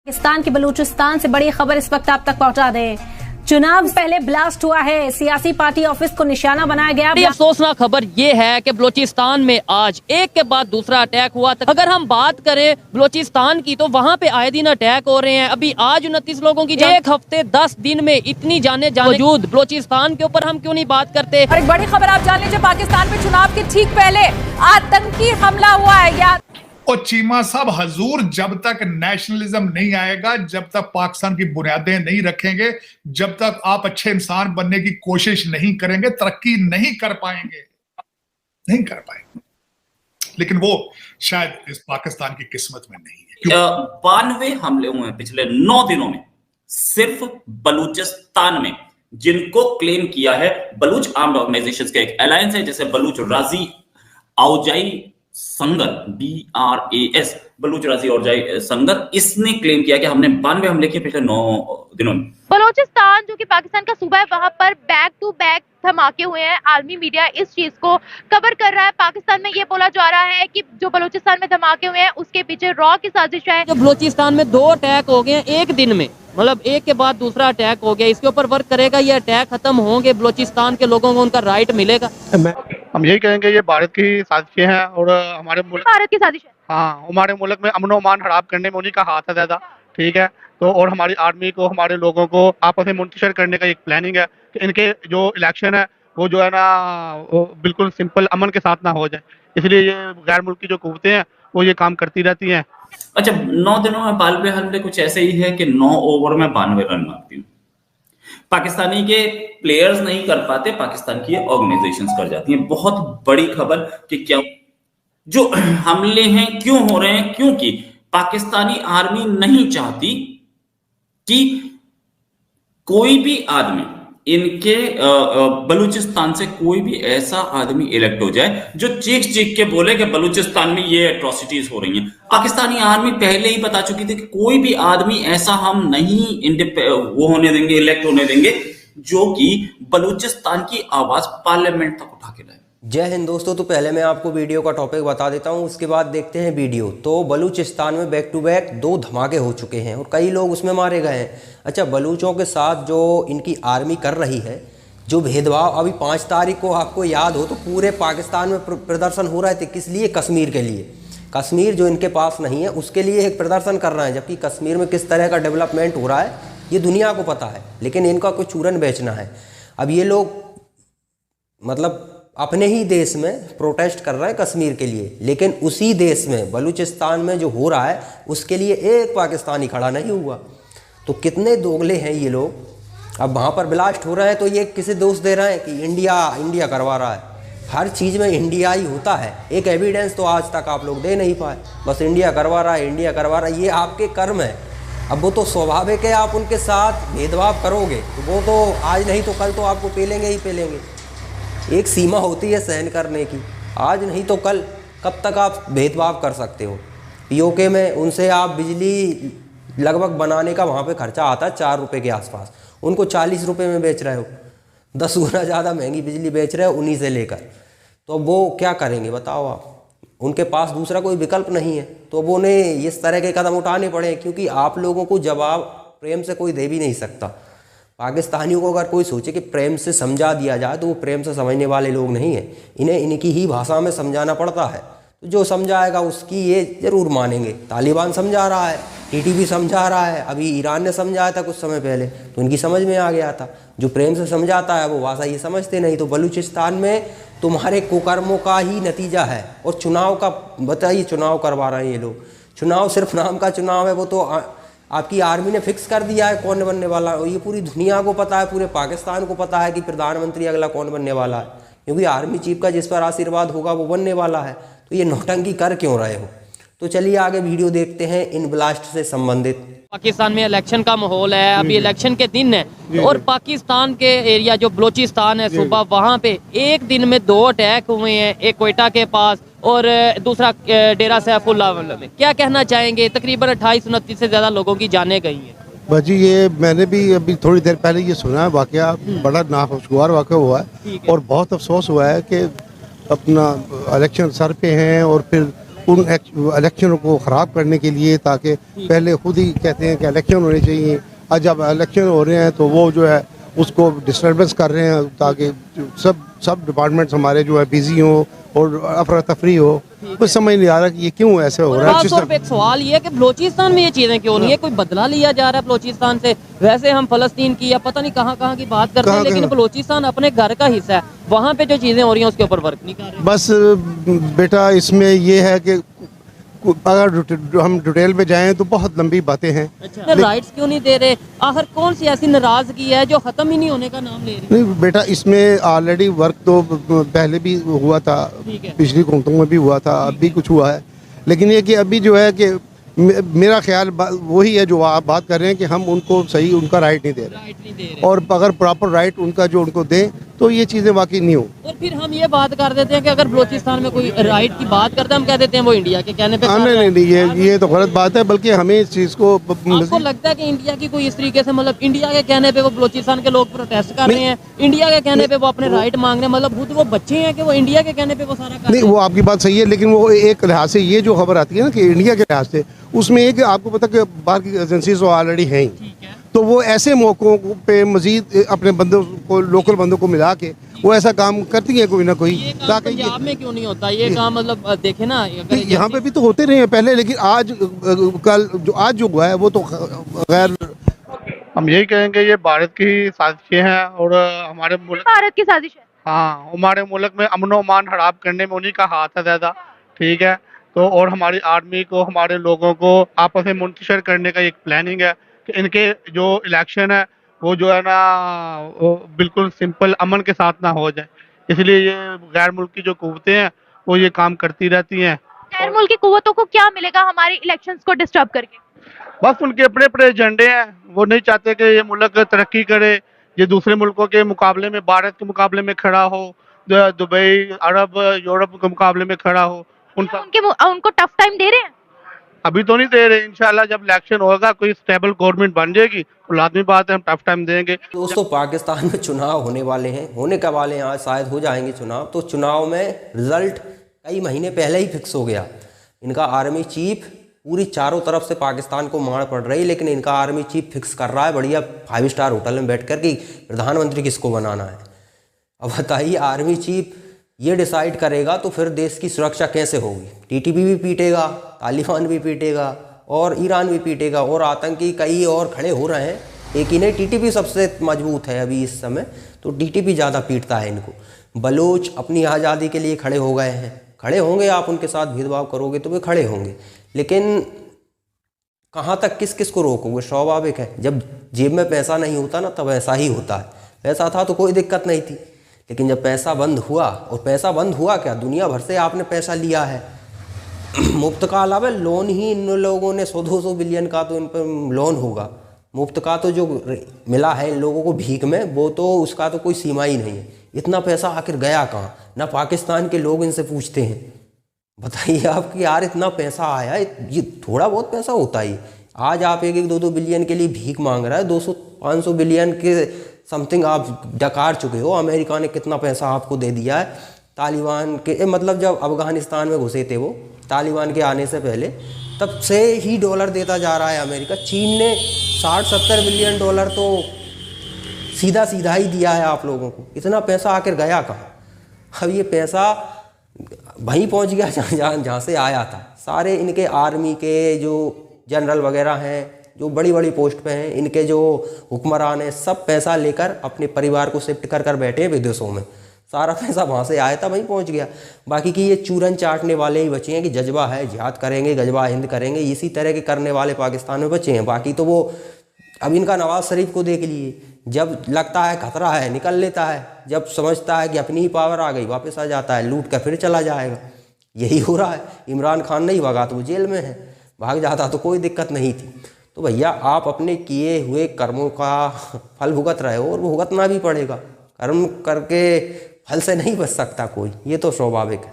पाकिस्तान के बलूचिस्तान से बड़ी खबर इस वक्त आप तक पहुंचा दें। चुनाव पहले ब्लास्ट हुआ है, सियासी पार्टी ऑफिस को निशाना बनाया गया। अफसोसनाक खबर ये है कि बलूचिस्तान में आज एक के बाद दूसरा अटैक हुआ। अगर हम बात करें बलूचिस्तान की तो वहाँ पे आए दिन अटैक हो रहे हैं। अभी आज 29 लोगों की एक हफ्ते 10 दिन में इतनी जाने बावजूद बलूचिस्तान के ऊपर हम क्यों नहीं बात करते। और एक बड़ी खबर आप जान लीजिए, पाकिस्तान में चुनाव के ठीक पहले आतंकी हमला हुआ है। यार और चीमा साहब, हजूर जब तक नेशनलिज्म नहीं आएगा, जब तक पाकिस्तान की बुनियादें नहीं रखेंगे, जब तक आप अच्छे इंसान बनने की कोशिश नहीं करेंगे, तरक्की नहीं कर पाएंगे। लेकिन वो शायद इस पाकिस्तान की किस्मत में नहीं है। 92 हमले हुए हैं पिछले 9 दिनों में सिर्फ बलूचिस्तान में, जिनको क्लेम किया है बलूच आर्म्ड ऑर्गेनाइजेशंस का एक अलायंस है जैसे बलूच राजी औजाई संगर, BRAS, बलूच राजी औजाई संगर, इसने क्लेम किया कि हमने 92 हमले किए पिछले 9 दिनों में। बलूचिस्तान जो कि पाकिस्तान का सूबा है, वहां पर बैक टू बैक धमाके हुए हैं। आलमी मीडिया इस चीज को कवर कर रहा है। पाकिस्तान में ये बोला जा रहा है कि जो बलूचिस्तान में धमाके हुए हैं उसके पीछे रॉ की साजिश है। जो बलूचिस्तान में 2 अटैक हो गए हैं एक दिन में, मतलब एक के बाद दूसरा अटैक हो गया। इसके ऊपर वर्क करेगा, ये अटैक खत्म होंगे, बलूचिस्तान के लोगों को उनका राइट मिलेगा। हम यही कहेंगे ये भारत की साजिशें हैं और हमारे मुल्क, भारत की साजिश है। हाँ, हमारे मुल्क में अमन अमान हड़ाप करने में उन्हीं का हाथ है ज्यादा, ठीक है। तो और हमारी आर्मी को, हमारे लोगों को आपस में मुंतशिर करने का एक प्लानिंग है कि इनके जो इलेक्शन है वो जो है ना वो बिल्कुल सिंपल अमन के साथ ना हो जाए। इसलिए ये गैर मुल्की जो कुव्वतें हैं वो ये काम करती रहती हैं। अच्छा, 9 दिनों में 92 हमले कुछ ऐसे ही है कि 9 ओवर में 92 रन मारती हूँ। पाकिस्तानी के प्लेयर्स नहीं कर पाते, पाकिस्तान की ऑर्गेनाइजेशंस कर जाती हैं। बहुत बड़ी खबर कि क्या जो हमले हैं क्यों हो रहे हैं, क्योंकि पाकिस्तानी आर्मी नहीं चाहती कि कोई भी आदमी इनके बलूचिस्तान से कोई भी ऐसा आदमी इलेक्ट हो जाए जो चीख चीख के बोले कि बलूचिस्तान में ये एट्रोसिटीज हो रही हैं। पाकिस्तानी आर्मी पहले ही बता चुकी थी कि कोई भी आदमी ऐसा हम नहीं वो होने देंगे, इलेक्ट होने देंगे जो कि बलूचिस्तान की आवाज पार्लियामेंट तक उठा के लाए। जय हिंद दोस्तों। तो पहले मैं आपको वीडियो का टॉपिक बता देता हूं, उसके बाद देखते हैं वीडियो। तो बलूचिस्तान में बैक टू बैक 2 धमाके हो चुके हैं और कई लोग उसमें मारे गए हैं। अच्छा, बलूचों के साथ जो इनकी आर्मी कर रही है, जो भेदभाव, अभी 5 तारीख को आपको याद हो तो पूरे पाकिस्तान में प्रदर्शन हो रहे थे। किस लिए? कश्मीर के लिए। कश्मीर जो इनके पास नहीं है उसके लिए एक प्रदर्शन कर रहे हैं, जबकि कश्मीर में किस तरह का डेवलपमेंट हो रहा है ये दुनिया को पता है, लेकिन इनका कुछ चूरन बेचना है। अब ये लोग मतलब अपने ही देश में प्रोटेस्ट कर रहे हैं कश्मीर के लिए, लेकिन उसी देश में बलूचिस्तान में जो हो रहा है उसके लिए एक पाकिस्तानी खड़ा नहीं हुआ। तो कितने दोगले हैं ये लोग। अब वहाँ पर ब्लास्ट हो रहा है तो ये किसे दोष दे रहे हैं कि इंडिया करवा रहा है। हर चीज़ में इंडिया ही होता है। एक एविडेंस तो आज तक आप लोग दे नहीं पाए, बस इंडिया करवा रहा है, ये आपके कर्म है। अब वो तो स्वाभाविक है, आप उनके साथ भेदभाव करोगे तो वो तो आज नहीं तो कल तो आपको पेलेंगे ही पेलेंगे। एक सीमा होती है सहन करने की, आज नहीं तो कल कब तक आप भेदभाव कर सकते हो। POK में उनसे आप बिजली लगभग बनाने का वहाँ पे खर्चा आता है 4 रुपये के आसपास, उनको 40 रुपये में बेच रहे हो, 10 गुना ज़्यादा महंगी बिजली बेच रहे हो उन्हीं से लेकर। तो वो क्या करेंगे बताओ आप, उनके पास दूसरा कोई विकल्प नहीं है। तो वो उन्हें इस तरह के कदम उठाने पड़े, क्योंकि आप लोगों को जवाब प्रेम से कोई दे भी नहीं सकता। पाकिस्तानियों को अगर कोई सोचे कि प्रेम से समझा दिया जाए तो वो प्रेम से समझने वाले लोग नहीं हैं, इन्हें इनकी ही भाषा में समझाना पड़ता है। तो जो समझाएगा उसकी ये ज़रूर मानेंगे। तालिबान समझा रहा है, TTP समझा रहा है, अभी ईरान ने समझाया था कुछ समय पहले तो उनकी समझ में आ गया था। जो प्रेम से समझाता है वो भाषा ये समझते नहीं। तो बलूचिस्तान में तुम्हारे कुकर्मों का ही नतीजा है। और चुनाव का बताइए, चुनाव करवा रहे हैं ये लोग। चुनाव सिर्फ नाम का चुनाव है, वो तो आपकी आर्मी ने फिक्स कर दिया है कौन बनने वाला है। और ये पूरी दुनिया को पता है, पूरे पाकिस्तान को पता है कि प्रधानमंत्री अगला कौन बनने वाला है, क्योंकि आर्मी चीफ का जिस पर आशीर्वाद होगा वो बनने वाला है। तो ये नौटंकी कर क्यों रहे हो। तो चलिए आगे वीडियो देखते हैं इन ब्लास्ट से संबंधित। पाकिस्तान में इलेक्शन का माहौल है, अभी इलेक्शन के दिन है और पाकिस्तान के एरिया जो बलूचिस्तान है सूबा, वहाँ पे एक दिन में 2 अटैक हुए हैं, एक कोयटा के पास और दूसरा डेरा सैफुल्लाह में। क्या कहना चाहेंगे? तकरीबन 28-29 से ज़्यादा लोगों की जानें गई हैं। भाजी ये मैंने भी अभी थोड़ी देर पहले ये सुना है वाकया, बड़ा नाखुशगवार वाकया हुआ है और बहुत अफसोस हुआ है कि अपना इलेक्शन सर पे हैं और फिर उन इलेक्शनों को ख़राब करने के लिए, ताकि पहले खुद ही कहते हैं कि इलेक्शन होने चाहिए, और जब इलेक्शन हो रहे हैं तो वो जो है उसको डिस्टर्बेंस कर रहे हैं, ताकि सब डिपार्टमेंट्स हमारे जो है बिजी हों और अफरा तफरी हो। कुछ समझ नहीं आ रहा कि ये क्यों ऐसे हो रहा है। एक सवाल ये है कि बलोचिस्तान में ये चीजें क्यों नहीं है, कोई बदला लिया जा रहा है बलोचिस्तान से? वैसे हम फलस्तीन की या पता नहीं कहाँ की बात करते हैं, लेकिन बलोचिस्तान अपने घर का हिस्सा है, वहाँ पे जो चीजें हो रही हैं उसके ऊपर वर्क नहीं कर रहे। बस बेटा इसमें ये है कि अगर हम डिटेल में जाएं तो बहुत लंबी बातें हैं। अच्छा, राइट्स क्यों नहीं दे रहे? आखिर कौन सी ऐसी नाराजगी है जो खत्म ही नहीं होने का नाम ले रही? नहीं बेटा, इसमें ऑलरेडी वर्क तो पहले भी हुआ था, पिछली हुकूमतों में भी हुआ था, अब भी कुछ हुआ है, लेकिन ये कि अभी जो है कि मेरा ख्याल वही है जो आप बात कर रहे हैं कि हम उनको सही उनका राइट नहीं दे रहे, और अगर प्रॉपर राइट उनका जो उनको दें तो ये चीज़ें वाकई नहीं हो। और फिर हम ये बात कर देते हैं कि अगर बलोचिस्तान में कोई राइट की बात करते हैं हम कह देते हैं वो इंडिया के कहने पे। नहीं, ये तो गलत बात है, बल्कि हमें इस चीज़ को, आपको लगता है कि इंडिया की कोई इस तरीके से, मतलब इंडिया के कहने पे वो बलोचिस्तान के लोग प्रोटेस्ट कर रहे हैं, इंडिया के कहने पे वो अपने राइट मांग रहे हैं, मतलब खुद वो बच्चे हैं कि वो इंडिया के कहने पे वो सारा कर रहे हैं? नहीं, वो आपकी बात सही है, लेकिन वो एक लिहाज से ये जो खबर आती है ना कि इंडिया के लिहाज से, उसमें एक आपको पता कि बाहर की एजेंसीज ऑलरेडी हैं ही, तो वो ऐसे मौक़ों पे मजीद अपने बंदों को, लोकल बंदों को मिला के वो ऐसा काम करती है कोई ना कोई, ताकि पंजाब में क्यों नहीं होता ये काम? मतलब देखे ना, यहाँ पे भी तो होते रहे हैं पहले, लेकिन आज जो हुआ है वो तो गैर। हम यही कहेंगे ये भारत की साजिशें हैं और हमारे मुल्क, भारत की साजिश है। हाँ, हमारे मुल्क में अमन और अमान हड़प करने में उन्हीं का हाथ है ज़्यादा, ठीक है। तो और हमारी आर्मी को, हमारे लोगों को आपस में मुंतशिर करने का एक प्लानिंग है कि इनके जो इलेक्शन है वो जो है ना वो बिल्कुल सिंपल अमन के साथ ना हो जाए, इसलिए ये गैर मुल्की जो कुव्वतें हैं वो ये काम करती रहती हैं। गैर मुल्की कुव्वतों को क्या मिलेगा हमारे इलेक्शंस को डिस्टर्ब करके? बस उनके अपने अपने एजेंडे हैं, वो नहीं चाहते कि ये मुल्क तरक्की करे, ये दूसरे मुल्कों के मुकाबले में, भारत के मुकाबले में खड़ा हो, दुबई, अरब, यूरोप के मुकाबले में खड़ा हो। उनको टफ टाइम दे रहे हैं? अभी तो नहीं दे रहे, इंशाल्लाह जब इलेक्शन होगा, कोई स्टेबल गवर्नमेंट बन जाएगी तो लाजमी बात है हम टफ टाइम देंगे। दोस्तों, पाकिस्तान में चुनाव होने वाले हैं, होने का वाले हैं, आज शायद हो जाएंगे चुनाव। तो चुनाव में रिजल्ट कई महीने पहले ही फिक्स हो गया। इनका आर्मी चीफ पूरी चारों तरफ से पाकिस्तान को मार पड़ रही, लेकिन इनका आर्मी चीफ फिक्स कर रहा है बढ़िया 5 स्टार होटल में बैठकर कि प्रधानमंत्री किसको बनाना है। अब बताइए, आर्मी चीफ ये डिसाइड करेगा तो फिर देश की सुरक्षा कैसे होगी? टीटीपी भी पीटेगा, तालिबान भी पीटेगा और ईरान भी पीटेगा, और आतंकी कई और खड़े हो रहे हैं। एक ही नहीं, टीटीपी सबसे मजबूत है अभी इस समय, तो टीटीपी ज़्यादा पीटता है इनको। बलोच अपनी आज़ादी के लिए खड़े हो गए हैं, खड़े होंगे, आप उनके साथ भेदभाव करोगे तो वे खड़े होंगे, लेकिन कहाँ तक किस किस को रोकोगे? स्वाभाविक है, जब जेब में पैसा नहीं होता ना तब ऐसा ही होता है। पैसा था तो कोई दिक्कत नहीं थी, लेकिन जब पैसा बंद हुआ, और पैसा बंद हुआ क्या, दुनिया भर से आपने पैसा लिया है मुफ्त का, अलावा लोन ही इन लोगों ने 100-200 बिलियन का तो इन पर लोन होगा। मुफ्त का तो जो मिला है इन लोगों को भीख में, वो तो उसका तो कोई सीमा ही नहीं है। इतना पैसा आखिर गया कहाँ? ना पाकिस्तान के लोग इनसे पूछते हैं, बताइए आप कि यार इतना पैसा आया, ये थोड़ा बहुत पैसा होता ही। आज आप 1-2 बिलियन के लिए भीख मांग रहा है, 200-500 बिलियन के समथिंग आप डकार चुके हो। अमेरिका ने कितना पैसा आपको दे दिया है तालिबान के, मतलब जब अफगानिस्तान में घुसे थे वो, तालिबान के आने से पहले, तब से ही डॉलर देता जा रहा है अमेरिका। चीन ने 60-70 बिलियन डॉलर तो सीधा सीधा ही दिया है आप लोगों को। इतना पैसा आखिर गया कहाँ? अब ये पैसा वहीं पहुंच गया जहाँ से आया था। सारे इनके आर्मी के जो जनरल वगैरह हैं, जो बड़ी बड़ी पोस्ट पे हैं, इनके जो हुक्मरान हैं, सब पैसा लेकर अपने परिवार को शिफ्ट कर बैठे हैं विदेशों में। सारा पैसा वहाँ से आया था, वहीं पहुँच गया। बाकी की ये चूरन चाटने वाले ही बचे हैं कि जज्बा है, जिहाद करेंगे, गजबा हिंद करेंगे, इसी तरह के करने वाले पाकिस्तान में बचे हैं। बाकी तो वो अब इनका नवाज शरीफ को देख लिए, जब लगता है खतरा है निकल लेता है, जब समझता है कि अपनी ही पावर आ गई वापस आ जाता है, लूट कर फिर चला जाएगा। यही हो रहा है। इमरान खान नहीं भागा तो वो जेल में है, भाग जाता तो कोई दिक्कत नहीं थी। तो भैया आप अपने किए हुए कर्मों का फल भुगत रहे हो, और वो भुगतना भी पड़ेगा। कर्म करके फल से नहीं बच सकता कोई, ये तो स्वाभाविक है।